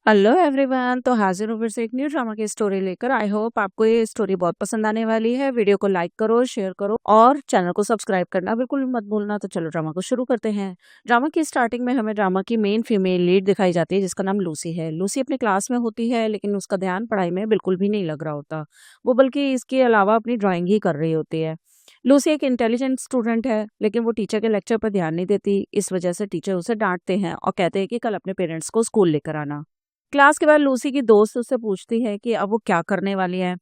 Hello everyone. तो हाजिर हूँ फिर से एक न्यू ड्रामा की स्टोरी लेकर। आई होप आपको ये स्टोरी बहुत पसंद आने वाली है। वीडियो को लाइक करो, शेयर करो और चैनल को सब्सक्राइब करना बिल्कुल मत भूलना। तो चलो ड्रामा को शुरू करते हैं। ड्रामा की स्टार्टिंग में हमें ड्रामा की मेन फीमेल लीड दिखाई जाती है जिसका नाम लूसी है। लूसी अपने क्लास में होती है लेकिन उसका ध्यान पढ़ाई में बिल्कुल भी नहीं लग रहा होता। वो बल्कि इसके अलावा अपनी ड्राइंग ही कर रही होती है। लूसी एक इंटेलिजेंट स्टूडेंट है लेकिन वो टीचर के लेक्चर पर ध्यान नहीं देती। इस वजह से टीचर उसे डांटते हैं और कहते हैं कि कल अपने पेरेंट्स को स्कूल लेकर आना। क्लास के बाद लूसी की दोस्त उससे पूछती है कि अब वो क्या करने वाली है।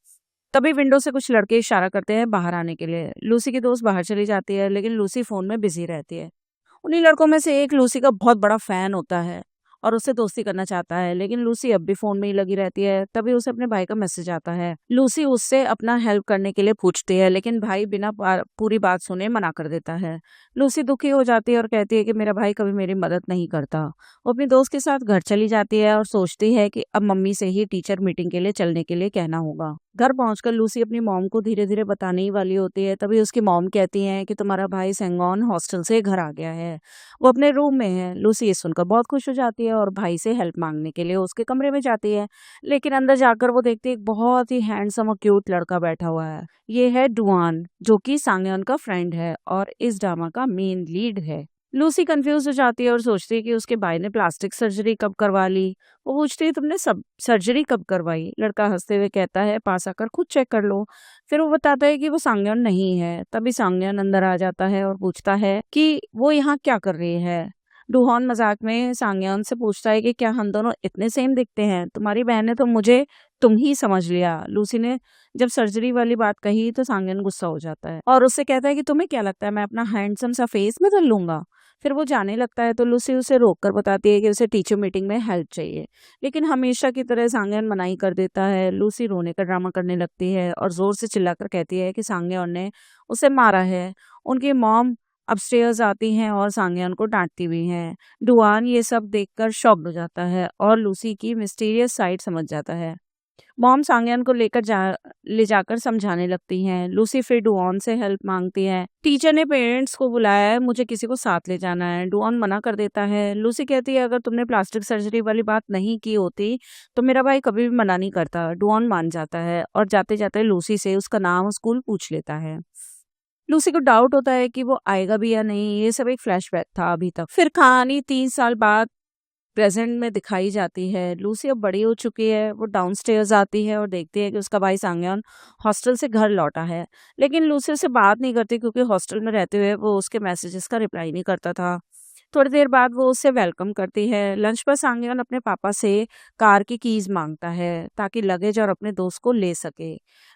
तभी विंडो से कुछ लड़के इशारा करते हैं बाहर आने के लिए। लूसी की दोस्त बाहर चली जाती है लेकिन लूसी फोन में बिजी रहती है। उन्हीं लड़कों में से एक लूसी का बहुत बड़ा फैन होता है और उससे दोस्ती करना चाहता है लेकिन लूसी अब भी फोन में ही लगी रहती है। तभी उसे अपने भाई का मैसेज आता है। लूसी उससे अपना हेल्प करने के लिए पूछती है लेकिन भाई बिना पूरी बात सुने मना कर देता है। लूसी दुखी हो जाती है और कहती है कि मेरा भाई कभी मेरी मदद नहीं करता। वो अपनी दोस्त के साथ घर चली जाती है और सोचती है कि अब मम्मी से ही टीचर मीटिंग के लिए चलने के लिए कहना होगा। घर पहुंचकर लूसी अपनी मॉम को धीरे धीरे बताने ही वाली होती है। तभी उसकी मॉम कहती है कि तुम्हारा भाई सेंगोन हॉस्टल से घर आ गया है, वो अपने रूम में है। लूसी ये सुनकर बहुत खुश हो जाती है और भाई से हेल्प मांगने के लिए उसके कमरे में जाती है। लेकिन अंदर जाकर वो देखती है एक बहुत ही हैंडसम और क्यूट लड़का बैठा हुआ है। ये है डुआन जो कि सांगयन का फ्रेंड है और इस ड्रामा का मेन लीड है। लूसी कंफ्यूज हो जाती है और सोचती है कि उसके भाई ने प्लास्टिक सर्जरी कब करवा ली। वो पूछती है तुमने सब सर्जरी कब करवाई। लड़का हंसते हुए कहता है पास आकर खुद चेक कर लो। फिर वो बताता है कि वो सांगयन नहीं है। तभी सांगयन अंदर आ जाता है और पूछता है कि वो यहाँ क्या कर रही है। डुहॉन मजाक में सांगयन से पूछता है कि क्या हम दोनों इतने सेम दिखते हैं, तुम्हारी बहन ने तो मुझे तुम ही समझ लिया। लूसी ने जब सर्जरी वाली बात कही तो सांगयन गुस्सा हो जाता है और उससे कहता है कि तुम्हें क्या लगता है मैं अपना हैंडसम सा फेस बदल लूंगा। फिर वो जाने लगता है तो लूसी उसे रोक कर बताती है कि उसे टीचर मीटिंग में हेल्प चाहिए। लेकिन हमेशा की तरह सांगयन मनाही कर देता है। लूसी रोने का ड्रामा करने लगती है और जोर से चिल्लाकर कहती है कि सांगयन ने उसे मारा है। उनकी मॉम अपस्टेयर्स आती हैं और सांगयन को डांटती भी हैं। डुआन ये सब देखकर शॉक्ड हो जाता है और लूसी की मिस्टीरियस साइड समझ जाता है। मॉम सांगयन को ले जाकर समझाने लगती हैं। लूसी फिर डुआन से हेल्प मांगती है। टीचर ने पेरेंट्स को बुलाया है, मुझे किसी को साथ ले जाना है। डुआन मना कर देता है। लूसी कहती है अगर तुमने प्लास्टिक सर्जरी वाली बात नहीं की होती तो मेरा भाई कभी भी मना नहीं करता। डुआन मान जाता है और जाते जाते लूसी से उसका नाम और स्कूल पूछ लेता है। लूसी को डाउट होता है कि वो आएगा भी या नहीं। ये सब एक फ्लैशबैक था अभी तक। फिर कहानी 3 साल बाद प्रेजेंट में दिखाई जाती है। लूसी अब बड़ी हो चुकी है। वो डाउनस्टेयर्स आती है और देखती है कि उसका भाई सांगयन हॉस्टल से घर लौटा है। लेकिन लूसी उससे बात नहीं करती क्योंकि हॉस्टल में रहते हुए वो उसके मैसेजेस का रिप्लाई नहीं करता था। थोड़ी देर बाद वो उससे वेलकम करती है। लंच पर सांगयन अपने पापा से कार की कीज मांगता है ताकि लगेज और अपने दोस्त को ले सके।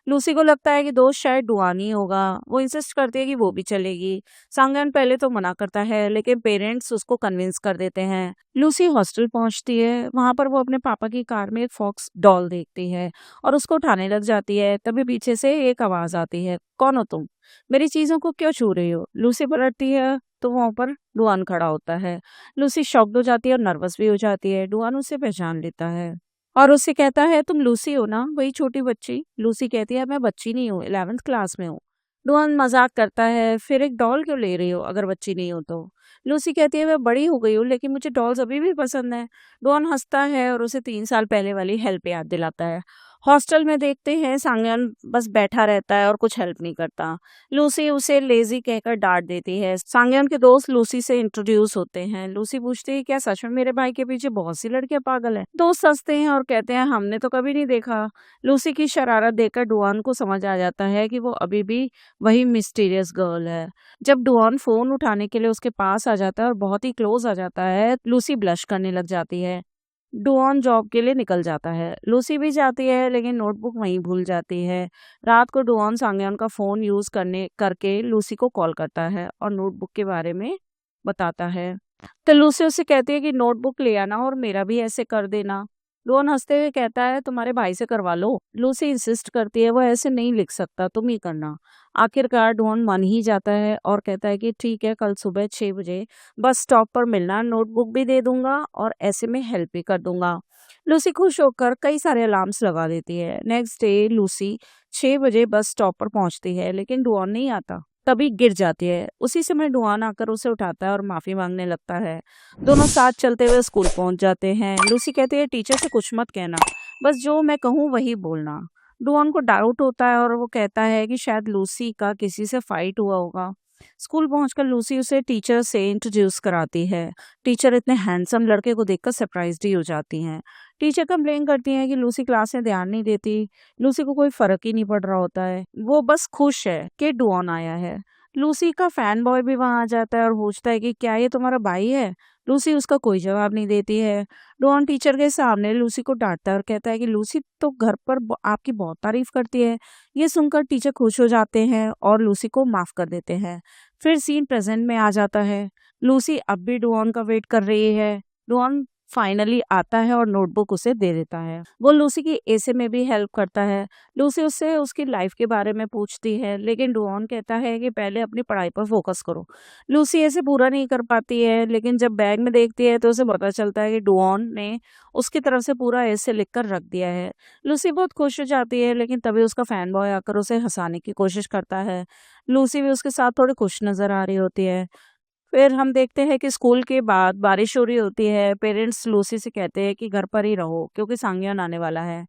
लूसी को लगता है कि दोस्त शायद डुआनी होगा। वो इंसिस्ट करती है कि वो भी चलेगी। सांगयन पहले तो मना करता है लेकिन पेरेंट्स उसको कन्विंस कर देते हैं। लूसी हॉस्टल पहुंचती है। वहां पर वो अपने पापा की कार में एक फॉक्स डॉल देखती है और उसको उठाने लग जाती है। तभी पीछे से एक आवाज आती है, कौन हो तुम, मेरी चीजों को क्यों छू रही हो। लूसी पलटती है तो वहां पर डुआन खड़ा होता है। लूसी शॉक्ड हो जाती है और नर्वस भी हो जाती है। डुआन उसे पहचान लेता है और उससे कहता है तुम लूसी हो ना, वही छोटी बच्ची। लूसी कहती है मैं बच्ची नहीं हूँ, 11th क्लास में हूँ। डुआन मजाक करता है, फिर एक डॉल क्यों ले रही हो अगर बच्ची नहीं हो तो। लूसी कहती है मैं बड़ी हो गई हूँ लेकिन मुझे डॉल्स अभी भी पसंद है। डुआन हंसता है और उसे 3 साल पहले वाली हेल्प याद दिलाता है। हॉस्टल में देखते हैं सांगयन बस बैठा रहता है और कुछ हेल्प नहीं करता। लूसी उसे लेजी कहकर डांट देती है। सांगयन के दोस्त लूसी से इंट्रोड्यूस होते हैं। लूसी पूछती है क्या सच में मेरे भाई के पीछे बहुत सी लड़कियां पागल हैं। दोस्त हंसते हैं और कहते हैं हमने तो कभी नहीं देखा। लूसी की शरारत देखकर डुआन को समझ आ जाता है कि वो अभी भी वही मिस्टीरियस गर्ल है। जब डुआन फोन उठाने के लिए उसके पास आ जाता है और बहुत ही क्लोज आ जाता है, लूसी ब्लश करने लग जाती है। डुआन जॉब के लिए निकल जाता है। लूसी भी जाती है लेकिन नोटबुक वहीं भूल जाती है। रात को डुआन सांगयन का फोन यूज करने करके लूसी को कॉल करता है और नोटबुक के बारे में बताता है। तो लूसी उससे कहती है कि नोटबुक ले आना और मेरा भी ऐसे कर देना। डुआन हंसते हुए कहता है तुम्हारे भाई से करवा लो। लूसी इंसिस्ट करती है वो ऐसे नहीं लिख सकता, तुम ही करना। आखिरकार डुआन मान ही जाता है और कहता है कि ठीक है, कल सुबह 6 बजे बस स्टॉप पर मिलना, नोटबुक भी दे दूंगा और ऐसे में हेल्प भी कर दूंगा। लूसी खुश होकर कई सारे अलार्म्स लगा देती है। नेक्स्ट डे लूसी 6 बजे बस स्टॉप पर पहुंचती है लेकिन डुआन नहीं आता। तभी गिर जाती है। उसी समय डुआन आकर उसे उठाता है और माफ़ी मांगने लगता है। दोनों साथ चलते हुए स्कूल पहुंच जाते हैं। लूसी कहती है टीचर से कुछ मत कहना, बस जो मैं कहूँ वही बोलना। डुआन को डाउट होता है और वो कहता है कि शायद लूसी का किसी से फाइट हुआ होगा। स्कूल पहुंचकर लूसी उसे टीचर से इंट्रोड्यूस कराती है। टीचर इतने हैंडसम लड़के को देखकर सरप्राइज्ड ही हो जाती हैं। टीचर कंप्लेन करती हैं कि लूसी क्लास में ध्यान नहीं देती। लूसी को कोई फर्क ही नहीं पड़ रहा होता है, वो बस खुश है कि डुआन आया है। लूसी का फैन बॉय भी वहां आ जाता है और पूछता है कि क्या ये तुम्हारा भाई है। लूसी उसका कोई जवाब नहीं देती है। डुआन टीचर के सामने लूसी को डांटता है और कहता है कि लूसी तो घर पर आपकी बहुत तारीफ करती है। ये सुनकर टीचर खुश हो जाते हैं और लूसी को माफ कर देते हैं। फिर सीन प्रेजेंट में आ जाता है। लूसी अब भी डुआन का वेट कर रही है। डुआन फाइनली आता है और नोटबुक उसे दे देता है। वो लूसी की ऐसे में भी हेल्प करता है। लूसी उससे उसकी लाइफ के बारे में पूछती है, लेकिन डुआन कहता है कि पहले अपनी पढ़ाई पर फोकस करो। लूसी ऐसे पूरा नहीं कर पाती है, लेकिन जब बैग में देखती है तो उसे पता चलता है कि डुआन ने उसकी तरफ से पूरा ऐसे लिखकर रख दिया है। लूसी बहुत खुश हो जाती है, लेकिन तभी उसका फैन बॉय आकर उसे हंसाने की कोशिश करता है। लूसी भी उसके साथ थोड़ी खुश नजर आ रही होती है। फिर हम देखते हैं कि स्कूल के बाद बारिश हो रही होती है। पेरेंट्स लूसी से कहते हैं कि घर पर ही रहो क्योंकि सांगयान आने वाला है।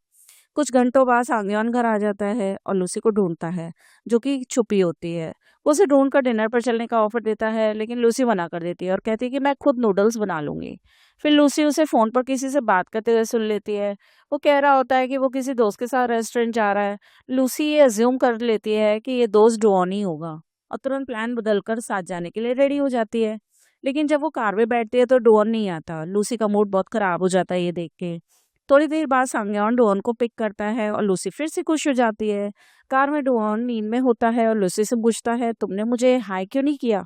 कुछ घंटों बाद सांगयान घर आ जाता है और लूसी को ढूंढता है, जो कि छुपी होती है। वो उसे ढूंढ कर डिनर पर चलने का ऑफर देता है, लेकिन लूसी मना कर देती है और कहती है कि मैं खुद नूडल्स बना लूंगी। फिर लूसी उसे फोन पर किसी से बात करते हुए सुन लेती है। वो कह रहा होता है कि वो किसी दोस्त के साथ रेस्टोरेंट जा रहा है। लूसी ये अज्यूम कर लेती है कि ये दोस्त डुआन ही होगा और तुरंत प्लान बदलकर साथ जाने के लिए रेडी हो जाती है। लेकिन जब वो कार में बैठती है तो डुआन नहीं आता। लूसी का मूड बहुत खराब हो जाता है ये देख के। थोड़ी देर बाद सांगयान डुआन को पिक करता है और लूसी फिर से खुश हो जाती है। कार में डुआन नींद में होता है और लूसी से पूछता है तुमने मुझे हाई क्यों नहीं किया।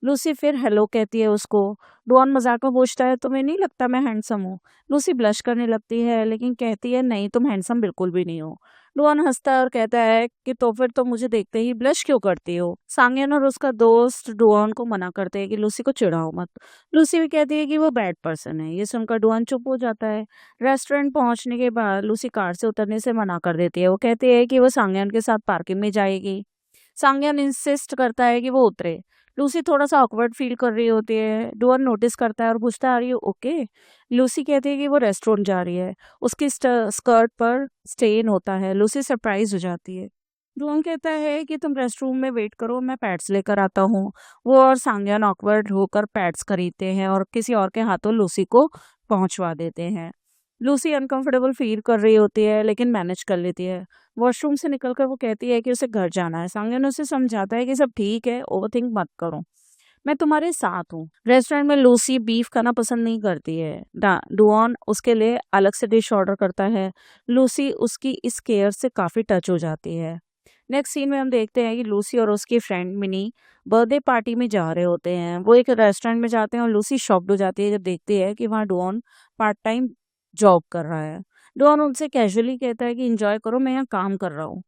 लूसी फिर हेलो कहती है उसको। डुआन मजाक में पूछता है तुम्हें नहीं लगता मैं हैंडसम हूँ। लूसी ब्लश करने लगती है, लेकिन कहती है नहीं, तुम हैंडसम बिल्कुल भी नहीं हो। डुआन हंसता है और कहता है कि तो फिर तुम मुझे देखते ही ब्लश क्यों करती हो। सांगयन और उसका दोस्त डुआन को मना करते हैं कि लूसी को चिढ़ाओ मत। लूसी भी कहती है कि वो बैड पर्सन है। ये सुनकर डुआन चुप हो जाता है। रेस्टोरेंट पहुंचने के बाद लूसी कार से उतरने से मना कर देती है। वो कहती है कि वो सांगयन के साथ पार्किंग में जाएगी। सांगयान इंसिस्ट करता है कि वो उतरे। लूसी थोड़ा सा ऑकवर्ड फील कर रही होती है। डुआन नोटिस करता है और पूछता है आर यू ओके। लूसी कहती है कि वो रेस्टोरेंट जा रही है। उसकी स्कर्ट पर स्टेन होता है। लूसी सरप्राइज हो जाती है। डुआन कहता है कि तुम रेस्ट रूम में वेट करो, मैं पैड्स लेकर आता हूँ। वो और सांगयान ऑकवर्ड होकर पैड्स खरीदते हैं और किसी और के हाथों लूसी को पहुंचवा देते हैं। लूसी अनकंफर्टेबल फील कर रही होती है, लेकिन मैनेज कर लेती है। वॉशरूम से निकलकर वो कहती है कि उसे घर जाना है। सांगन उसे समझाता है कि सब ठीक है, ओवरथिंक मत करो, मैं तुम्हारे साथ हूँ। रेस्टोरेंट में लूसी बीफ खाना पसंद नहीं करती है। डुआन उसके लिए अलग से डिश ऑर्डर करता है। लूसी उसकी इस केयर से काफी टच हो जाती है। नेक्स्ट सीन में हम देखते हैं कि लूसी और उसकी फ्रेंड मिनी बर्थडे पार्टी में जा रहे होते हैं। वो एक रेस्टोरेंट में जाते हैं और लूसी शॉक्ड हो जाती है जब देखती है कि वहाँ डुआन पार्ट टाइम जॉब कर रहा है। डॉन उनसे कैजुअली कहता है कि एंजॉय करो, मैं यहाँ काम कर रहा हूँ।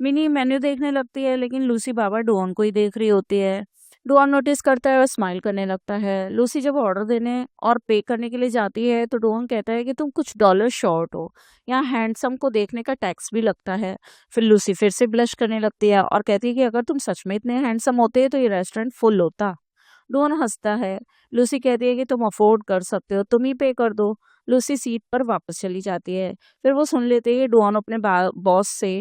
मिनी मेन्यू देखने लगती है, लेकिन लूसी बाबा डॉन को ही देख रही होती है। डॉन नोटिस करता है और स्माइल करने लगता है। लूसी जब ऑर्डर देने और पे करने के लिए जाती है तो डॉन कहता है कि तुम कुछ डॉलर शॉर्ट हो, यहाँ हैंडसम को देखने का टैक्स भी लगता है। फिर लूसी फिर से ब्लश करने लगती है और कहती है कि अगर तुम सच में इतने हैंडसम होते तो ये रेस्टोरेंट फुल होता। डॉन हंसता है। लूसी कहती है कि तुम अफोर्ड कर सकते हो, तुम ही पे कर दो। लूसी सीट पर वापस चली जाती है। फिर वो सुन लेते हैं कि डॉन अपने बॉस से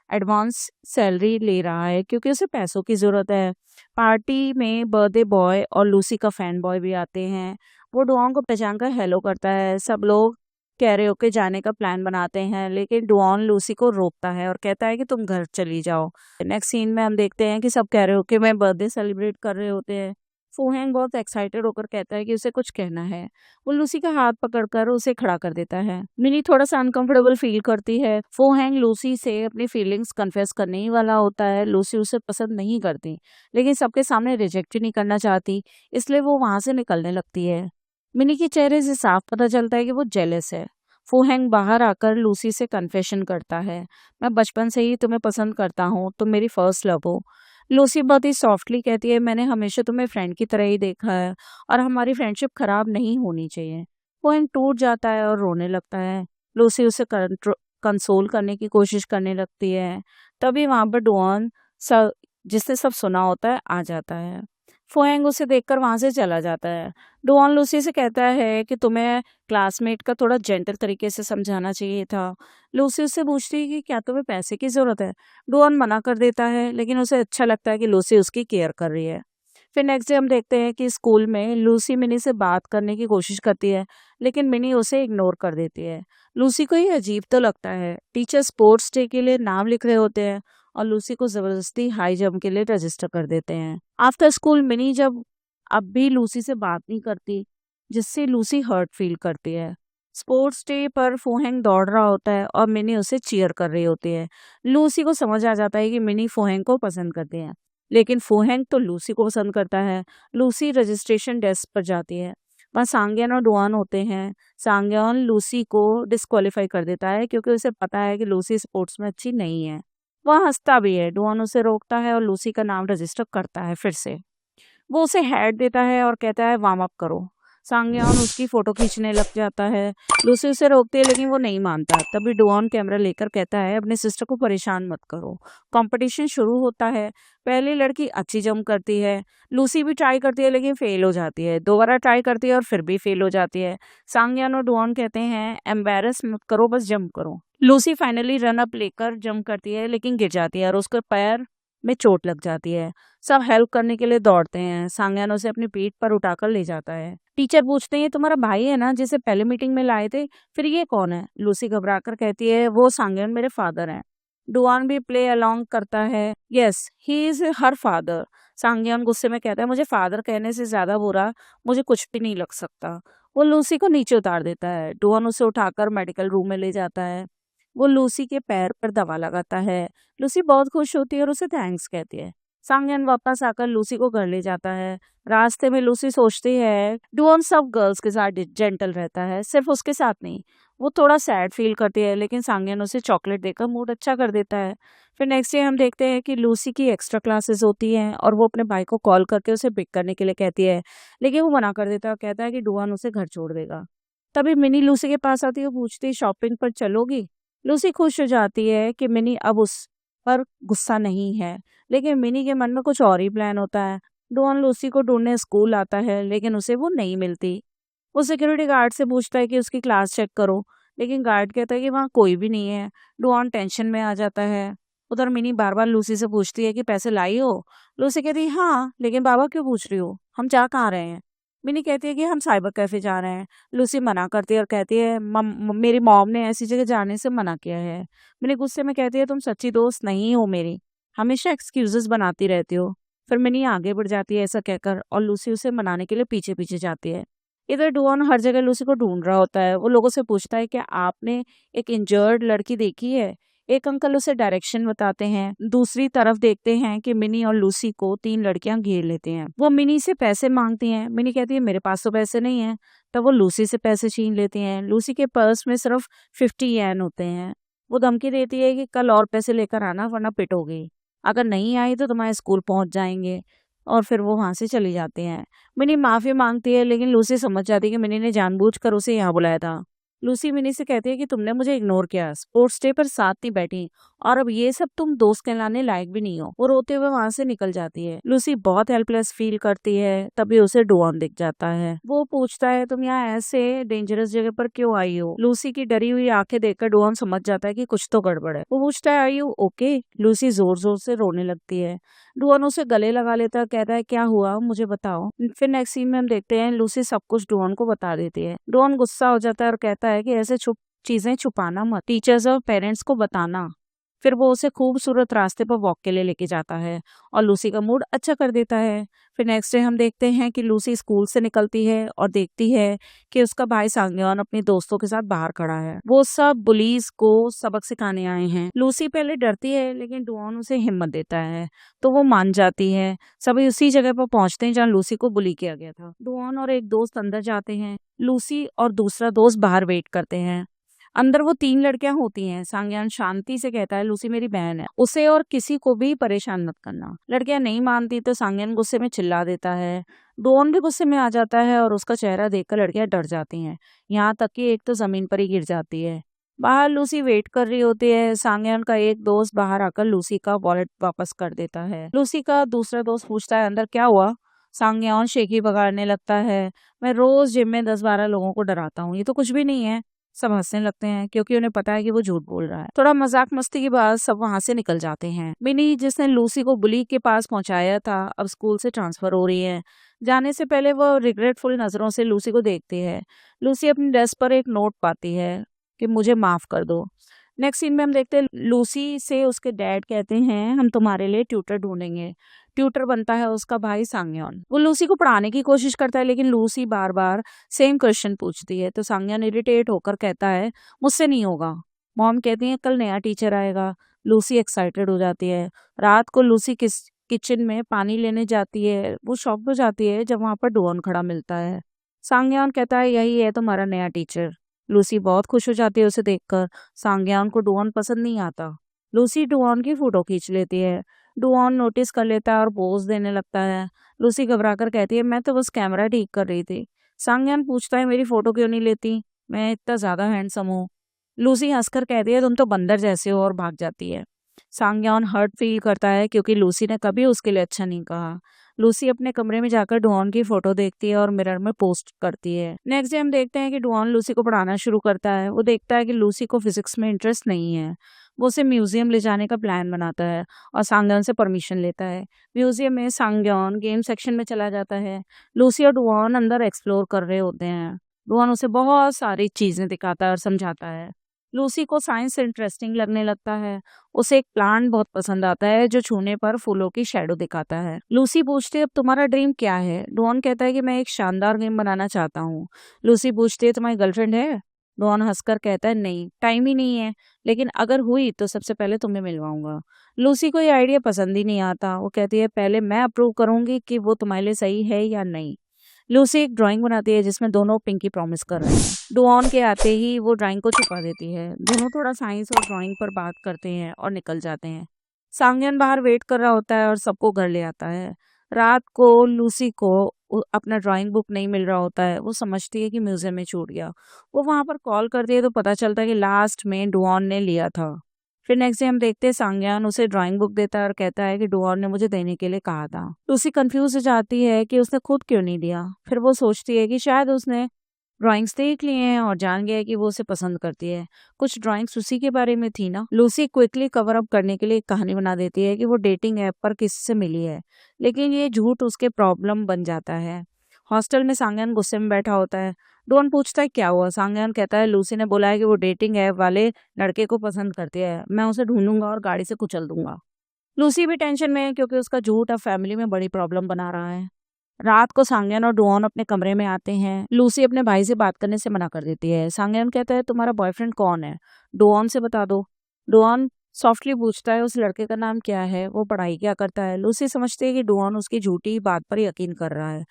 एडवांस सैलरी ले रहा है क्योंकि उसे पैसों की ज़रूरत है। पार्टी में बर्थडे बॉय और लूसी का फैन बॉय भी आते हैं। वो डॉन को पहचान कर हेलो करता है। सब लोग कैरियोके जाने का प्लान बनाते हैं, लेकिन डॉन लूसी को रोकता है और कहता है कि तुम घर चली जाओ। नेक्स्ट सीन में हम देखते हैं कि सब कैरियोके में बर्थडे सेलिब्रेट कर रहे होते हैं। फूहेंग बहुत एक्साइटेड होकर कहता है कि उसे कुछ कहना है। वो लूसी का हाथ पकड़कर उसे खड़ा कर देता है। मिनी थोड़ा सा अनकंफर्टेबल फील करती है। फूहेंग लूसी से अपनी फीलिंग्स कन्फेस करने ही वाला होता है। लूसी उसे पसंद नहीं करती, लेकिन सबके सामने रिजेक्ट ही नहीं करना चाहती, इसलिए वो वहां से निकलने लगती है। मिनी के चेहरे से साफ पता चलता है कि वो जेलस है। फूहेंग बाहर आकर लूसी से कन्फेशन करता है, मैं बचपन से ही तुम्हें पसंद करता हूँ, तुम मेरी फर्स्ट लव हो। लूसी बहुत ही सॉफ्टली कहती है मैंने हमेशा तुम्हें फ्रेंड की तरह ही देखा है और हमारी फ्रेंडशिप खराब नहीं होनी चाहिए। वो टूट जाता है और रोने लगता है। लूसी उसे कंसोल करने की कोशिश करने लगती है। तभी वहां पर डुआन जिसने सब सुना होता है आ जाता है। फोएंग उसे देखकर वहां से चला जाता है। डुआन लूसी से कहता है कि तुम्हें क्लासमेट का थोड़ा जेंटल तरीके से समझाना चाहिए था। लूसी उससे पूछती है कि क्या तुम्हें पैसे की जरूरत है। डुआन मना कर देता है, लेकिन उसे अच्छा लगता है कि लूसी उसकी केयर कर रही है। फिर नेक्स्ट डे हम देखते हैं कि स्कूल में लूसी मिनी से बात करने की कोशिश करती है, लेकिन मिनी उसे इग्नोर कर देती है। लूसी को ये अजीब तो लगता है। टीचर स्पोर्ट्स डे के लिए नाम लिख रहे होते हैं और लूसी को जबरदस्ती हाई जंप के लिए रजिस्टर कर देते हैं। आफ्टर स्कूल मिनी जब अब भी लूसी से बात नहीं करती, जिससे लूसी हर्ट फील करती है। स्पोर्ट्स डे पर फोहेंग दौड़ रहा होता है और मिनी उसे चीयर कर रही होती है। लूसी को समझ आ जाता है कि मिनी फोहेंग को पसंद करती है, लेकिन फोहेंग तो लूसी को पसंद करता है। लूसी रजिस्ट्रेशन डेस्क पर जाती है। वहाँ सांग्यान और डुआन होते हैं। सांग्यान लूसी को डिस्क्वालीफाई कर देता है क्योंकि उसे पता है कि लूसी स्पोर्ट्स में अच्छी नहीं है। वह हंसता भी है। डुआन उसे रोकता है और लूसी का नाम रजिस्टर करता है फिर से। वो उसे हैट देता है और कहता है वार्म अप करो। सांग्यान उसकी फोटो खींचने लग जाता है। लूसी उसे रोकती है, लेकिन वो नहीं मानता। तभी डुआन कैमरा लेकर कहता है अपने सिस्टर को परेशान मत करो। कंपटीशन शुरू होता है। पहली लड़की अच्छी जंप करती है। लूसी भी ट्राई करती है, लेकिन फेल हो जाती है। दोबारा ट्राई करती है और फिर भी फेल हो जाती है। सांग्यान और डुआन कहते हैं एम्बेरस मत करो, बस जंप करो। लूसी फाइनली रन अप लेकर जंप करती है, लेकिन गिर जाती है और उसके पैर में चोट लग जाती है। सब हेल्प करने के लिए दौड़ते हैं। सांग्यान उसे अपनी पीठ पर उठाकर ले जाता है। टीचर पूछते हैं ये तुम्हारा भाई है ना, जिसे पहले मीटिंग में लाए थे, फिर ये कौन है। लूसी घबराकर कहती है वो सांग्यान मेरे फादर हैं। डुआन भी प्ले अलोंग करता है। Yes, he is her father. सांग्यान गुस्से में कहता है मुझे फादर कहने से ज्यादा बुरा मुझे कुछ भी नहीं लग सकता। वो लूसी को नीचे उतार देता है। डुआन उसे उठाकर मेडिकल रूम में ले जाता है। वो लूसी के पैर पर दवा लगाता है। लूसी बहुत खुश होती है और उसे थैंक्स कहती है। सांग्यान वापस आकर लूसी को घर ले जाता है। रास्ते में लूसी सोचती है डुआन सब गर्ल्स के साथ जेंटल रहता है, सिर्फ उसके साथ नहीं। वो थोड़ा सैड फील करती है, लेकिन सांग्यान उसे चॉकलेट देकर मूड अच्छा कर देता है। फिर नेक्स्ट डे हम देखते हैं कि लूसी की एक्स्ट्रा क्लासेस होती हैं और वो अपने भाई को कॉल करके उसे पिक करने के लिए कहती है, लेकिन वो मना कर देता है और कहता है कि डुआन उसे घर छोड़ देगा। तभी मिनी लूसी के पास आती है और पूछती है शॉपिंग पर चलोगी। लूसी खुश हो जाती है कि मिनी अब उस पर गुस्सा नहीं है, लेकिन मिनी के मन में कुछ और ही प्लान होता है। डॉन लूसी को ढूंढने स्कूल आता है, लेकिन उसे वो नहीं मिलती। वो सिक्योरिटी गार्ड से पूछता है कि उसकी क्लास चेक करो, लेकिन गार्ड कहता है कि वहाँ कोई भी नहीं है। डॉन टेंशन में आ जाता है। उधर मिनी बार बार लूसी से पूछती है कि पैसे लाई हो। लूसी कहती है हाँ, लेकिन बाबा क्यों पूछ रही हो, हम जा कहाँ रहे हैं। मिनी कहती है कि हम साइबर कैफे जा रहे हैं। लूसी मना करती है और कहती है मेरी मॉम ने ऐसी जगह जाने से मना किया है। मिनी गुस्से में कहती है तुम सच्ची दोस्त नहीं हो मेरी, हमेशा एक्सक्यूजेस बनाती रहती हो। फिर मिनी आगे बढ़ जाती है ऐसा कहकर, और लूसी उसे मनाने के लिए पीछे पीछे जाती है। इधर डुआन हर जगह लूसी को ढूंढ रहा होता है। वो लोगों से पूछता है कि आपने एक इंजर्ड लड़की देखी है। एक अंकल उसे डायरेक्शन बताते हैं। दूसरी तरफ देखते हैं कि मिनी और लूसी को 3 लड़कियां घेर लेते हैं। वो मिनी से पैसे मांगती हैं। मिनी कहती है मेरे पास तो पैसे नहीं है। तब वो लूसी से पैसे छीन लेती हैं। लूसी के पर्स में सिर्फ 50 येन होते हैं। वो धमकी देती है कि कल और पैसे लेकर आना वरना पिटोगी, अगर नहीं आई तो तुम्हारे स्कूल पहुंच जाएंगे। और फिर वो वहां से चली जाते हैं। मिनी माफी मांगती है, लेकिन लूसी समझ जाती है कि मिनी ने जानबूझकर उसे यहाँ बुलाया था। लूसी मिनी से कहती है कि तुमने मुझे इग्नोर किया, स्पोर्ट्स डे पर साथ नहीं बैठी, और अब ये सब तुम दोस्त कहलाने लायक भी नहीं हो। वो रोते हुए वहां से निकल जाती है। लूसी बहुत हेल्पलेस फील करती है। तभी उसे डुआन दिख जाता है। वो पूछता है तुम यहाँ ऐसे डेंजरस जगह पर क्यों आई हो। लूसी की डरी हुई आंखें देखकर डुआन समझ जाता है कि कुछ तो गड़बड़ है। वो पूछता है आई यू ओके। लूसी जोर जोर से रोने लगती है। डुआन उसे गले लगा लेता है, कहता है क्या हुआ मुझे बताओ। फिर नेक्स्ट सीन में हम देखते हैं लूसी सब कुछ डुआन को बता देती है। डुआन गुस्सा हो जाता है और कहता है कि ऐसे चीजें छुपाना मत, टीचर्स और पेरेंट्स को बताना। फिर वो उसे खूबसूरत रास्ते पर वॉक के लिए लेके जाता है और लूसी का मूड अच्छा कर देता है। फिर नेक्स्ट डे हम देखते हैं कि लूसी स्कूल से निकलती है और देखती है कि उसका भाई सांग्यान अपने दोस्तों के साथ बाहर खड़ा है। वो सब बुलीज को सबक सिखाने आए हैं। लूसी पहले डरती है, लेकिन डुआन उसे हिम्मत देता है तो वो मान जाती है। सभी उसी जगह पर पहुंचते हैं जहाँ लूसी को बुली किया गया था। डुआन और एक दोस्त अंदर जाते हैं। लूसी और दूसरा दोस्त बाहर वेट करते हैं। अंदर वो 3 लड़कियां होती हैं। सांग्यान शांति से कहता है लूसी मेरी बहन है, उसे और किसी को भी परेशान मत करना। लड़कियां नहीं मानती तो सांग्यान गुस्से में चिल्ला देता है। डोन भी गुस्से में आ जाता है और उसका चेहरा देखकर लड़कियां डर जाती हैं, यहाँ तक कि एक तो जमीन पर ही गिर जाती है। बाहर लूसी वेट कर रही होती है। सांगयान का एक दोस्त बाहर आकर लूसी का वॉलेट वापस कर देता है। लूसी का दूसरा दोस्त पूछता है अंदर क्या हुआ। सांगयान शेखी बगाड़ने लगता है, मैं रोज जिम में 10-12 लोगों को डराता हूँ, ये तो कुछ भी नहीं है। सब हंसने लगते हैं क्योंकि उन्हें पता है कि वो झूठ बोल रहा है। थोड़ा मजाक मस्ती के बाद सब वहां से निकल जाते हैं। मिनी जिसने लूसी को बुली के पास पहुंचाया था अब स्कूल से ट्रांसफर हो रही है। जाने से पहले वो रिग्रेटफुल नजरों से लूसी को देखती है। लूसी अपनी डेस्क पर एक नोट पाती है कि मुझे माफ कर दो। नेक्स्ट सीन में हम देखते हैं लूसी से उसके डैड कहते हैं हम तुम्हारे लिए ट्यूटर ढूंढेंगे। ट्यूटर बनता है उसका भाई सांगयोन। वो लूसी को पढ़ाने की कोशिश करता है लेकिन लूसी बार बार सेम क्वेश्चन पूछती है तो सांगयोन इरिटेट होकर कहता है मुझसे नहीं होगा। मॉम कहती है कल नया टीचर आएगा। लूसी एक्साइटेड हो जाती है। रात को लूसी किचन में पानी लेने जाती है। वो शॉप हो जाती है जब वहां पर डुओन खड़ा मिलता है। सांगयोन कहता है यही है तुम्हारा नया टीचर। लूसी बहुत खुश हो जाती है उसे देखकर। सांगयान को डुओन पसंद नहीं आता। लूसी डुओन की फोटो खींच लेती है। डुओन नोटिस कर लेता है और पोज देने लगता है। लूसी घबराकर कहती है मैं तो बस कैमरा ठीक कर रही थी। सांगयान पूछता है मेरी फोटो क्यों नहीं लेती, मैं इतना ज्यादा हैंडसम हूँ। लूसी हंसकर कहती है तुम तो बंदर जैसे हो और भाग जाती है। सांगयान हर्ट फील करता है क्योंकि लूसी ने कभी उसके लिए अच्छा नहीं कहा। लूसी अपने कमरे में जाकर डुओन की फोटो देखती है और मिरर में पोस्ट करती है। नेक्स्ट डे हम देखते हैं कि डुओन लूसी को पढ़ाना शुरू करता है। वो देखता है कि लूसी को फिजिक्स में इंटरेस्ट नहीं है। वो उसे म्यूजियम ले जाने का प्लान बनाता है और सांगयोन से परमिशन लेता है। म्यूजियम में सांगयोन गेम सेक्शन में चला जाता है। लूसी और डुओन अंदर एक्सप्लोर कर रहे होते हैं। डुओन उसे बहुत सारी चीजें दिखाता है और समझाता है। लूसी को साइंस इंटरेस्टिंग लगने लगता है। उसे एक प्लांट बहुत पसंद आता है जो छूने पर फूलों की शैडो दिखाता है। लूसी पूछती है अब तुम्हारा ड्रीम क्या है। डॉन कहता है कि मैं एक शानदार गेम बनाना चाहता हूँ। लूसी पूछती है तुम्हारी गर्लफ्रेंड है। डॉन हंसकर कहता है नहीं, टाइम ही नहीं है, लेकिन अगर हुई तो सबसे पहले तुम्हें मिलवाऊंगा। लूसी को ये आइडिया पसंद ही नहीं आता। वो कहती है पहले मैं अप्रूव करूंगी कि वो तुम्हारे लिए सही है या नहीं। लूसी एक ड्राइंग बनाती है जिसमें दोनों पिंकी प्रॉमिस कर रहे हैं। डुओन के आते ही वो ड्राइंग को छुपा देती है। दोनों थोड़ा साइंस और ड्राइंग पर बात करते हैं और निकल जाते हैं। सांगयन बाहर वेट कर रहा होता है और सबको घर ले आता है। रात को लूसी को अपना ड्राइंग बुक नहीं मिल रहा होता है। वो समझती है कि म्यूजियम में छूट गया। वो वहां पर कॉल करती है तो पता चलता है कि लास्ट में डुओन ने लिया था। फिर नेक्स्ट डे हम देखते हैं सांगयान उसे ड्राइंग बुक देता है और कहता है कि डुओन ने मुझे देने के लिए कहा था। लूसी कंफ्यूज हो जाती है कि उसने खुद क्यों नहीं दिया। फिर वो सोचती है कि शायद उसने ड्राइंग्स देख लिए हैं और जान गया है कि वो उसे पसंद करती है। कुछ ड्राइंग्स उसी के बारे में थी ना। लूसी क्विकली कवर अप करने के लिए एक कहानी बना देती है कि वो डेटिंग ऐप पर किसी से मिली है, लेकिन ये झूठ उसके प्रॉब्लम बन जाता है। हॉस्टल में सांगयान गुस्से में बैठा होता है। डॉन पूछता है क्या हुआ। सांगयान कहता है लूसी ने बोला है कि वो डेटिंग ऐप वाले लड़के को पसंद करती है, मैं उसे ढूंढूंगा और गाड़ी से कुचल दूंगा। लूसी भी टेंशन में है क्योंकि उसका झूठ अब फैमिली में बड़ी प्रॉब्लम बना रहा है। रात को सांगयान और डुओन अपने कमरे में आते हैं। लूसी अपने भाई से बात करने से मना कर देती है। सांगयान कहता है तुम्हारा बॉयफ्रेंड कौन है, डुओन से बता दो। डुओन सॉफ्टली पूछता है उस लड़के का नाम क्या है, वो पढ़ाई क्या करता है। लूसी समझती है कि डुओन उसकी झूठी बात पर यकीन कर रहा है।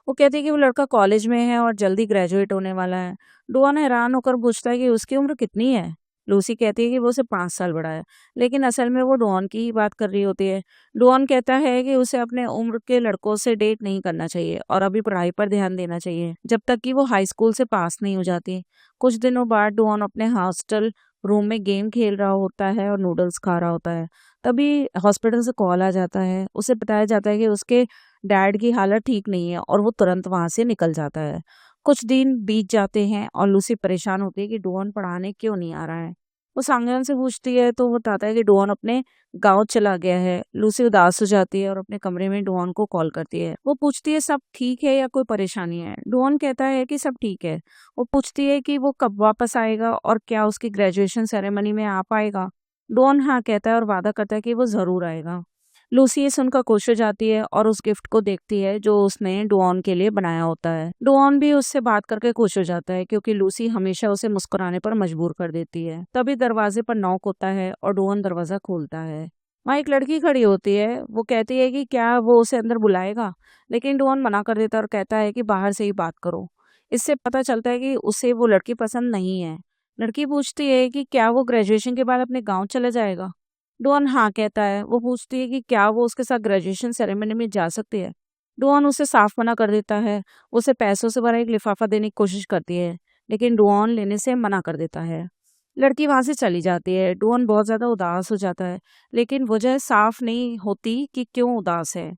वो कहती है कि वो लड़का कॉलेज में है और जल्दी ग्रेजुएट होने वाला है। डुओन हैरान होकर पूछता है कि उसकी उम्र कितनी है। लूसी कहती है कि वो उसे 5 साल बड़ा है, लेकिन असल में वो डुओन की ही बात कर रही होती है। डुओन कहता है कि उसे अपने उम्र के लड़कों से डेट नहीं करना चाहिए और अभी पढ़ाई पर ध्यान देना चाहिए जब तक कि वो हाई स्कूल से पास नहीं हो जाती। कुछ दिनों बाद डुओन अपने हॉस्टल रूम में गेम खेल रहा होता है और नूडल्स खा रहा होता है। तभी हॉस्पिटल से कॉल आ जाता है। उसे बताया जाता है कि उसके डैड की हालत ठीक नहीं है और वो तुरंत वहां से निकल जाता है। कुछ दिन बीत जाते हैं और लूसी परेशान होती है कि डुओन पढ़ाने क्यों नहीं आ रहा है। वो सांगयान से पूछती है तो वो बताता है कि डुओन अपने गांव चला गया है। लूसी उदास हो जाती है और अपने कमरे में डुओन को कॉल करती है। वो पूछती है सब ठीक है या कोई परेशानी है। डुओन कहता है कि सब ठीक है। वो पूछती है कि वो कब वापस आएगा और क्या उसकी ग्रेजुएशन सेरेमनी में आ पाएगा। डुओन हाँ कहता है और वादा करता है कि वो जरूर आएगा। लूसी ये सुनकर खुश हो जाती है और उस गिफ्ट को देखती है जो उसने डुओन के लिए बनाया होता है। डुओन भी उससे बात करके खुश हो जाता है क्योंकि लूसी हमेशा उसे मुस्कुराने पर मजबूर कर देती है। तभी दरवाजे पर नॉक होता है और डुओन दरवाजा खोलता है। वहाँ एक लड़की खड़ी होती है। वो कहती है कि क्या वो उसे अंदर बुलाएगा, लेकिन डुओन मना कर देता है और कहता है कि बाहर से ही बात करो। इससे पता चलता है कि उसे वो लड़की पसंद नहीं है। लड़की पूछती है कि क्या वो ग्रेजुएशन के बाद अपने गाँव चला जाएगा। डुओन हाँ कहता है। वो पूछती है कि क्या वो उसके साथ ग्रेजुएशन सेरेमनी में जा सकती है। डुओन उसे साफ मना कर देता है। उसे पैसों से भरा एक लिफाफा देने की कोशिश करती है, लेकिन डुओन लेने से मना कर देता है। लड़की वहां से चली जाती है। डुआन बहुत ज्यादा उदास हो जाता है, लेकिन वजह साफ नहीं होती कि क्यों उदास है।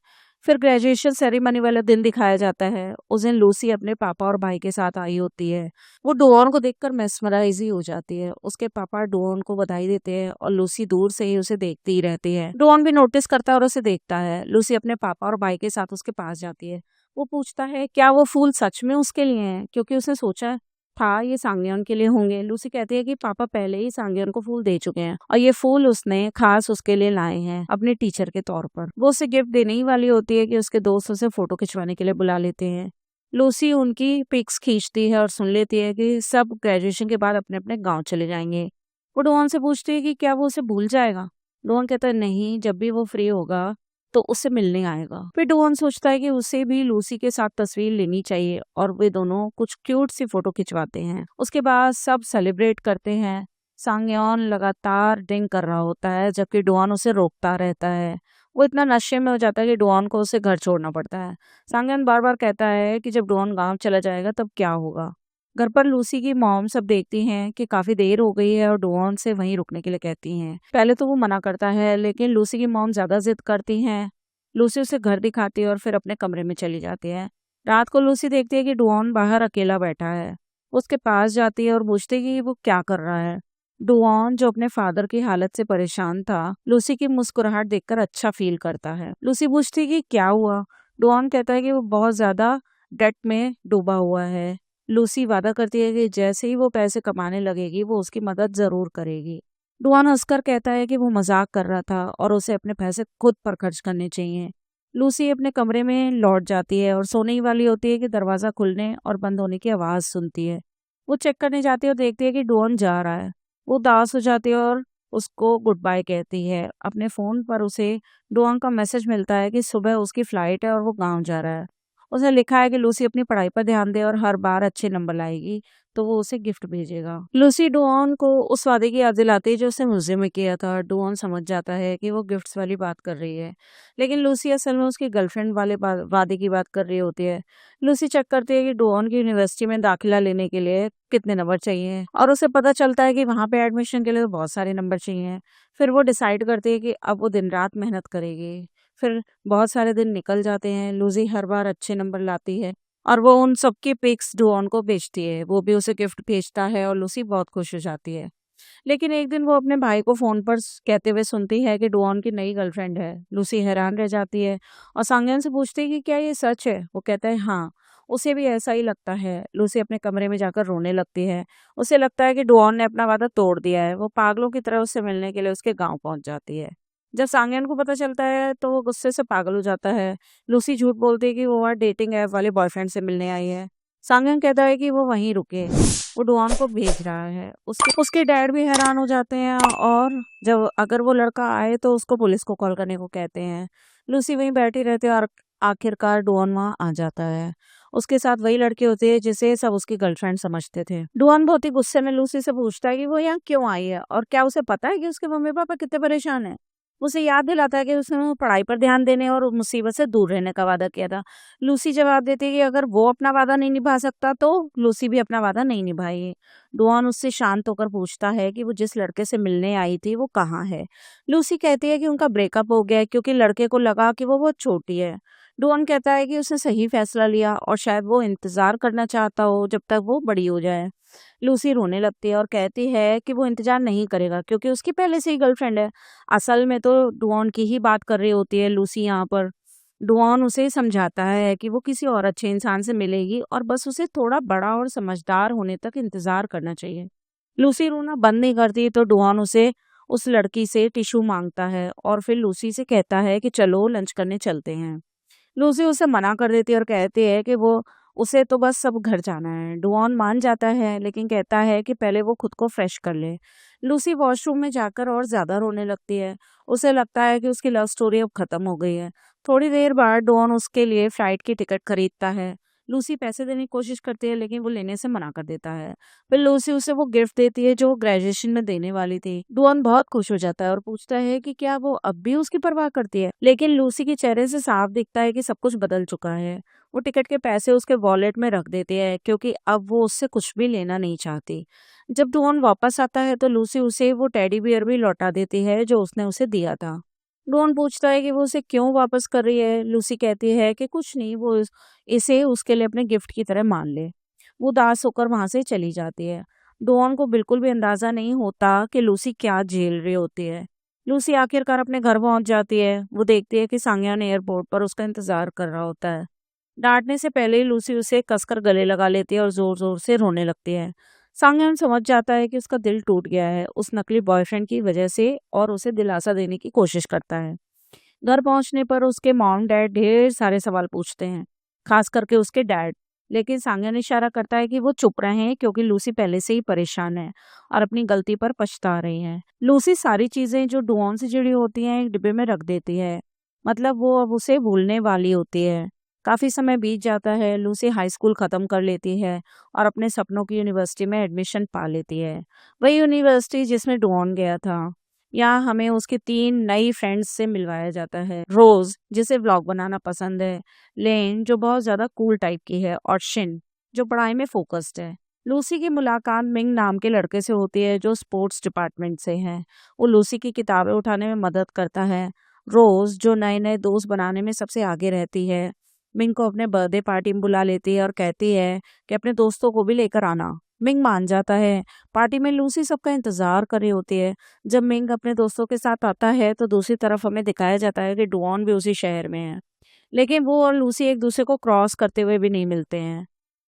फिर ग्रेजुएशन सेरेमनी वाला दिन दिखाया जाता है। उस दिन लूसी अपने पापा और भाई के साथ आई होती है। वो डुआन को देखकर मेस्मराइज ही हो जाती है। उसके पापा डुआन को बधाई देते हैं और लूसी दूर से ही उसे देखती ही रहती है। डुआन भी नोटिस करता है और उसे देखता है। लूसी अपने पापा और भाई के साथ उसके पास जाती है। वो पूछता है क्या वो फूल सच में उसके लिए हैं, क्योंकि उसने सोचा था ये सांगयोन के लिए होंगे। लूसी कहती है कि पापा पहले ही सांगयोन को फूल दे चुके हैं और ये फूल उसने खास उसके लिए लाए हैं अपने टीचर के तौर पर। वो उसे गिफ्ट देने ही वाली होती है कि उसके दोस्त उसे फोटो खिंचवाने के लिए बुला लेते हैं। लूसी उनकी पिक्स खींचती है और सुन लेती है कि सब ग्रेजुएशन के बाद अपने अपने गाँव चले जाएंगे। वो डुआन से पूछती है कि क्या वो उसे भूल जाएगा। डुआन कहता है नहीं, जब भी वो फ्री होगा तो उससे मिलने आएगा। फिर डुआन सोचता है कि उसे भी लूसी के साथ तस्वीर लेनी चाहिए और वे दोनों कुछ क्यूट सी फोटो खिंचवाते हैं। उसके बाद सब सेलिब्रेट करते हैं। सांगयोन लगातार ड्रिंक कर रहा होता है, जबकि डुआन उसे रोकता रहता है। वो इतना नशे में हो जाता है कि डुआन को उसे घर छोड़ना पड़ता है। सांगयोन बार बार कहता है कि जब डुआन गाँव चला जाएगा तब क्या होगा। घर पर लूसी की मॉम सब देखती हैं कि काफी देर हो गई है और डुआन से वहीं रुकने के लिए कहती हैं। पहले तो वो मना करता है, लेकिन लूसी की मॉम ज्यादा जिद करती हैं। लूसी उसे घर दिखाती है और फिर अपने कमरे में चली जाती है। रात को लूसी देखती है कि डुआन बाहर अकेला बैठा है। वो उसके पास जाती है और पूछती है कि वो क्या कर रहा है। डुआन, जो अपने फादर की हालत से परेशान था, लूसी की मुस्कुराहट देखकर अच्छा फील करता है। लूसी पूछती है कि क्या हुआ। डुआन कहता है कि वो बहुत ज्यादा डेट में डूबा हुआ है। लूसी वादा करती है कि जैसे ही वो पैसे कमाने लगेगी वो उसकी मदद जरूर करेगी। डुआन हंसकर कहता है कि वो मजाक कर रहा था और उसे अपने पैसे खुद पर खर्च करने चाहिए। लूसी अपने कमरे में लौट जाती है और सोने ही वाली होती है कि दरवाजा खुलने और बंद होने की आवाज सुनती है। वो चेक करने जाती है और देखती है कि डुआन जा रहा है। वो उदास हो जाती है और उसको गुड बाय कहती है। अपने फोन पर उसे डुआन का मैसेज मिलता है कि सुबह उसकी फ्लाइट है और वो गाँव जा रहा है। उसने लिखा है कि लूसी अपनी पढ़ाई पर ध्यान दे और हर बार अच्छे नंबर लाएगी तो वो उसे गिफ्ट भेजेगा। लूसी डुआन को उस वादे की याद दिलाती है जो उसने म्यूजियम में किया था। डुआन समझ जाता है कि वो गिफ्ट्स वाली बात कर रही है, लेकिन लूसी असल में उसकी गर्लफ्रेंड वाले वादे की बात कर रही होती है। लूसी चेक करती है कि डुआन की यूनिवर्सिटी में दाखिला लेने के लिए कितने नंबर चाहिए और उसे पता चलता है कि वहाँ पे एडमिशन के लिए तो बहुत सारे नंबर चाहिए। फिर वो डिसाइड करती है कि अब वो दिन रात मेहनत करेगी। फिर बहुत सारे दिन निकल जाते हैं। लूसी हर बार अच्छे नंबर लाती है और वो उन सबकी पिक्स डुआन को भेजती है। वो भी उसे गिफ्ट भेजता है और लूसी बहुत खुश हो जाती है। लेकिन एक दिन वो अपने भाई को फोन पर कहते हुए सुनती है कि डुआन की नई गर्लफ्रेंड है। लूसी हैरान रह जाती है और सांगयन से पूछती है कि क्या ये सच है। वो कहता है हाँ, उसे भी ऐसा ही लगता है। लूसी अपने कमरे में जाकर रोने लगती है। उसे लगता है कि डुआन ने अपना वादा तोड़ दिया है। वो पागलों की तरह उससे मिलने के लिए उसके गांव पहुंच जाती है। जब सांगयन को पता चलता है तो वो गुस्से से पागल हो जाता है। लूसी झूठ बोलती है कि वो वहाँ डेटिंग ऐप वाले बॉयफ्रेंड से मिलने आई है। सांगयन कहता है कि वो वहीं रुके, वो डुआन को भेज रहा है। उसके डैड भी हैरान हो जाते हैं और जब अगर वो लड़का आए तो उसको पुलिस को कॉल करने को कहते हैं। लूसी वहीं बैठी रहती है और आखिरकार डुआन वहाँ आ जाता है। उसके साथ वही लड़की होती है जिसे सब उसकी गर्लफ्रेंड समझते थे। डुआन बहुत ही गुस्से में लूसी से पूछता है कि वो यहाँ क्यों आई है और क्या उसे पता है कि उसके मम्मी पापा कितने परेशान हैं। उसे याद दिलाता है कि उसने पढ़ाई पर ध्यान देने और मुसीबत से दूर रहने का वादा किया था। लूसी जवाब देती है कि अगर वो अपना वादा नहीं निभा सकता तो लूसी भी अपना वादा नहीं निभाएगी। डुआन उससे शांत होकर पूछता है कि वो जिस लड़के से मिलने आई थी वो कहाँ है। लूसी कहती है कि उनका ब्रेकअप हो गया है क्योंकि लड़के को लगा कि वो बहुत छोटी है। डुआन कहता है कि उसने सही फैसला लिया और शायद वो इंतजार करना चाहता हो जब तक वो बड़ी हो जाए। लूसी रोने लगती है और कहती है कि वो इंतजार नहीं करेगा क्योंकि उसकी पहले से ही गर्लफ्रेंड है। असल में तो डुआन की ही बात कर रही होती है लूसी यहाँ पर। डुआन उसे समझाता है कि वो किसी और अच्छे इंसान से मिलेगी और बस उसे थोड़ा बड़ा और समझदार होने तक इंतजार करना चाहिए। लूसी रोना बंद नहीं करती तो डुआन उसे उस लड़की से टिश्यू मांगता है और फिर लूसी से कहता है कि चलो लंच करने चलते हैं। लूसी उसे मना कर देती है और कहती है कि वो उसे तो बस सब घर जाना है। डुआन मान जाता है लेकिन कहता है कि पहले वो खुद को फ्रेश कर ले। लूसी वॉशरूम में जाकर और ज्यादा रोने लगती है। उसे लगता है कि उसकी लव स्टोरी अब खत्म हो गई है। थोड़ी देर बाद डुआन उसके लिए फ्लाइट की टिकट खरीदता है। लूसी पैसे देने की कोशिश करती है लेकिन वो लेने से मना कर देता है। फिर लूसी उसे वो गिफ्ट देती है जो वो ग्रेजुएशन में देने वाली थी। डुआन बहुत खुश हो जाता है और पूछता है कि क्या वो अब भी उसकी परवाह करती है, लेकिन लूसी के चेहरे से साफ दिखता है कि सब कुछ बदल चुका है। वो टिकट के पैसे उसके वॉलेट में रख देती है क्योंकि अब वो उससे कुछ भी लेना नहीं चाहती। जब डुआन वापस आता है तो लूसी उसे वो टेडी बियर भी लौटा देती है जो उसने उसे दिया था। डॉन पूछता है कि वो उसे क्यों वापस कर रही है। लूसी कहती है कि कुछ नहीं, वो इसे उसके लिए अपने गिफ्ट की तरह मान ले। वो उदास होकर वहां से चली जाती है। डॉन को बिल्कुल भी अंदाजा नहीं होता कि लूसी क्या झेल रही होती है। लूसी आखिरकार अपने घर पहुंच जाती है। वो देखती है कि सांग्यान एयरपोर्ट पर उसका इंतजार कर रहा होता है। डांटने से पहले ही लूसी उसे कसकर गले लगा लेती है और जोर जोर से रोने लगती है। सांग्यान समझ जाता है कि उसका दिल टूट गया है उस नकली बॉयफ्रेंड की वजह से और उसे दिलासा देने की कोशिश करता है। घर पहुंचने पर उसके मॉम डैड ढेर सारे सवाल पूछते हैं, खास करके उसके डैड। लेकिन सांग्यान इशारा करता है कि वो चुप रहें क्योंकि लूसी पहले से ही परेशान है और अपनी गलती पर पछता रही है। लूसी सारी चीजें जो डुओन से जुड़ी होती हैं एक डिब्बे में रख देती है। मतलब वो अब उसे भूलने वाली होती है। काफी समय बीत जाता है। लूसी हाई स्कूल खत्म कर लेती है और अपने सपनों की यूनिवर्सिटी में एडमिशन पा लेती है, वही यूनिवर्सिटी जिसमें डुओन गया था। यहाँ हमें उसकी 3 नई फ्रेंड्स से मिलवाया जाता है। रोज, जिसे व्लॉग बनाना पसंद है, लेन, जो बहुत ज्यादा कूल टाइप की है, और शिन, जो पढ़ाई में फोकस्ड है। लूसी की मुलाकात मिंग नाम के लड़के से होती है जो स्पोर्ट्स डिपार्टमेंट से है। वो लूसी की किताबें उठाने में मदद करता है। रोज, जो नए नए दोस्त बनाने में सबसे आगे रहती है, मिंग को अपने बर्थडे पार्टी में बुला लेती है और कहती है कि अपने दोस्तों को भी लेकर आना। मिंग मान जाता है। पार्टी में लूसी सबका इंतजार कर रही होती है। जब मिंग अपने दोस्तों के साथ आता है तो दूसरी तरफ हमें दिखाया जाता है कि डुओन भी उसी शहर में है, लेकिन वो और लूसी एक दूसरे को क्रॉस करते हुए भी नहीं मिलते हैं।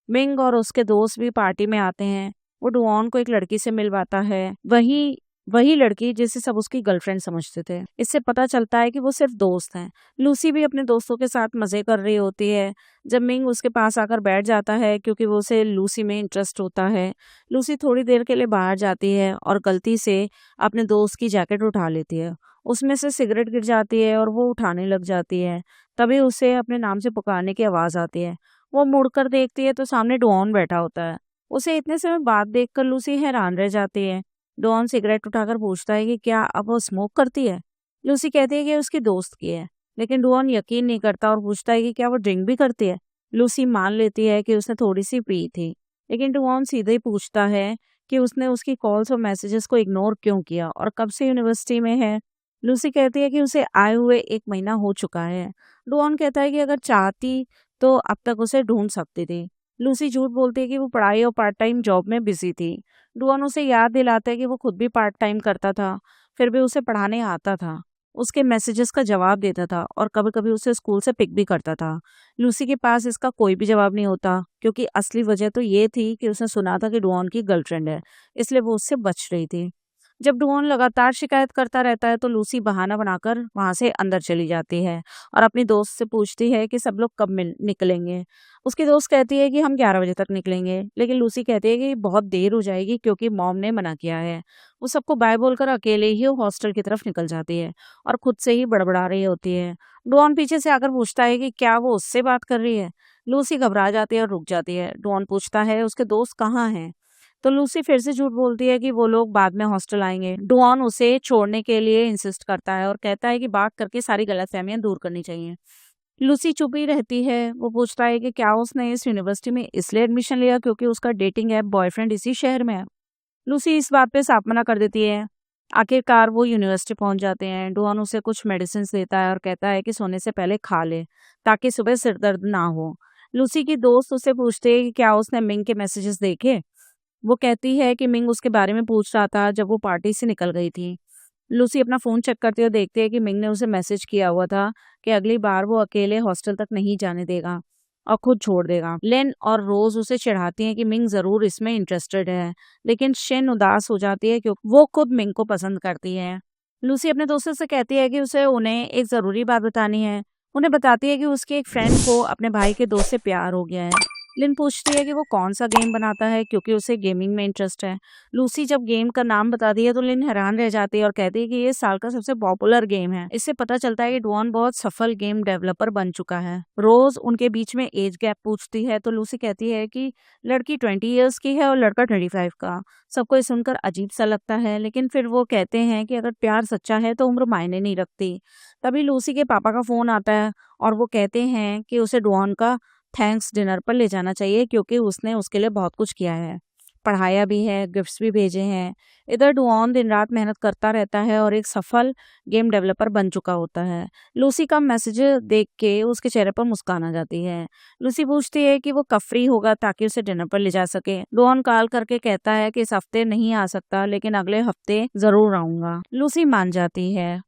मिंग और उसके दोस्त भी पार्टी में आते हैं। वो डुओन को एक लड़की से मिलवाता है, वही वही लड़की जिसे सब उसकी गर्लफ्रेंड समझते थे। इससे पता चलता है कि वो सिर्फ दोस्त हैं। लूसी भी अपने दोस्तों के साथ मजे कर रही होती है जब मिंग उसके पास आकर बैठ जाता है क्योंकि वो उसे लूसी में इंटरेस्ट होता है। लूसी थोड़ी देर के लिए बाहर जाती है और गलती से अपने दोस्त की जैकेट उठा लेती है। उसमें से सिगरेट गिर जाती है और वो उठाने लग जाती है। तभी उसे अपने नाम से पुकारने की आवाज आती है। वो मुड़कर देखती है तो सामने डुओन बैठा होता है। उसे इतने समय बाद देखकर लूसी हैरान रह जाती है। डॉन सिगरेट उठाकर पूछता है कि क्या अब वो स्मोक करती है। लूसी कहती है कि उसकी दोस्त की है, लेकिन डॉन यकीन नहीं करता और पूछता है कि क्या वो ड्रिंक भी करती है। लूसी मान लेती है कि उसने थोड़ी सी पी थी, लेकिन डॉन सीधे ही पूछता है कि उसने उसकी कॉल्स और मैसेजेस को इग्नोर क्यों किया और कब से यूनिवर्सिटी में है। लूसी कहती है कि उसे आए हुए 1 महीना हो चुका है। डॉन कहता है कि अगर चाहती तो अब तक उसे ढूंढ सकती थी। लूसी झूठ बोलती है कि वो पढ़ाई और पार्ट टाइम जॉब में बिजी थी। डुओन उसे याद दिलाता है कि वो खुद भी पार्ट टाइम करता था, फिर भी उसे पढ़ाने आता था, उसके मैसेजेस का जवाब देता था और कभी कभी उसे स्कूल से पिक भी करता था। लूसी के पास इसका कोई भी जवाब नहीं होता क्योंकि असली वजह तो ये थी कि उसने सुना था कि डुओन की गर्लफ्रेंड है, इसलिए वो उससे बच रही थी। जब डुओन लगातार शिकायत करता रहता है तो लूसी बहाना बनाकर वहां से अंदर चली जाती है और अपनी दोस्त से पूछती है कि सब लोग कब निकलेंगे। उसकी दोस्त कहती है कि हम 11 बजे तक निकलेंगे, लेकिन लूसी कहती है कि बहुत देर हो जाएगी क्योंकि मॉम ने मना किया है। वो सबको बाय बोलकर अकेले ही हॉस्टल की तरफ निकल जाती है और खुद से ही बड़बड़ा रही होती है। डुओन पीछे से आकर पूछता है कि क्या वो उससे बात कर रही है। लूसी घबरा जाती है और रुक जाती है। डुओन पूछता है उसके दोस्त कहाँ हैं, तो लूसी फिर से झूठ बोलती है कि वो लोग बाद में हॉस्टल आएंगे। डुओन उसे छोड़ने के लिए इंसिस्ट करता है और कहता है कि बात करके सारी गलतफहमियां दूर करनी चाहिए। लूसी चुप ही रहती है। वो पूछता है कि क्या उसने इस यूनिवर्सिटी में इसलिए एडमिशन लिया क्योंकि उसका डेटिंग ऐप बॉयफ्रेंड इसी शहर में है। लूसी इस बात पे साफ मना कर देती है। आखिरकार वो यूनिवर्सिटी पहुंच जाते हैं। डुओन उसे कुछ मेडिसिन देता है और कहता है कि सोने से पहले खा ले ताकि सुबह सिर दर्द ना हो। लूसी की दोस्त उससे पूछते है कि क्या उसने मिंग के मैसेजेस देखे। वो कहती है कि मिंग उसके बारे में पूछ रहा था जब वो पार्टी से निकल गई थी। लूसी अपना फोन चेक करते हुए देखती है कि मिंग ने उसे मैसेज किया हुआ था कि अगली बार वो अकेले हॉस्टल तक नहीं जाने देगा और खुद छोड़ देगा। लेन और रोज उसे चिढ़ाती हैं कि मिंग जरूर इसमें इंटरेस्टेड है, लेकिन शिन उदास हो जाती है क्योंकि वो खुद मिंग को पसंद करती है। लूसी अपने दोस्तों से कहती है कि उसे उन्हें एक जरूरी बात बतानी है। उन्हें बताती है कि उसके एक फ्रेंड को अपने भाई के दोस्त से प्यार हो गया है। लिन पूछती है कि वो कौन सा गेम बनाता है क्योंकि उसे गेमिंग में इंटरेस्ट है। लूसी जब गेम का नाम बताती है तो लिन हैरान रह जाती है और कहती है कि ये साल का सबसे पॉपुलर गेम है। इससे पता चलता है कि डॉन बहुत सफल गेम डेवलपर बन चुका है। रोज उनके बीच में एज गैप पूछती है तो लूसी कहती है कि लड़की 20 ईयर्स की है और लड़का 25 का। सबको ये सुनकर अजीब सा लगता है, लेकिन फिर वो कहते हैं कि अगर प्यार सच्चा है तो उम्र मायने नहीं रखती। तभी लूसी के पापा का फोन आता है और वो कहते हैं कि उसे डॉन का थैंक्स डिनर पर ले जाना चाहिए क्योंकि उसने उसके लिए बहुत कुछ किया है, पढ़ाया भी है, गिफ्ट्स भी भेजे हैं। इधर डुआन दिन रात मेहनत करता रहता है और एक सफल गेम डेवलपर बन चुका होता है। लूसी का मैसेज देख के उसके चेहरे पर मुस्कान आ जाती है। लूसी पूछती है कि वो कब फ्री होगा ताकि उसे डिनर पर ले जा सके। डुआन कॉल करके कहता है कि इस हफ्ते नहीं आ सकता लेकिन अगले हफ्ते जरूर आऊंगा। लूसी मान जाती है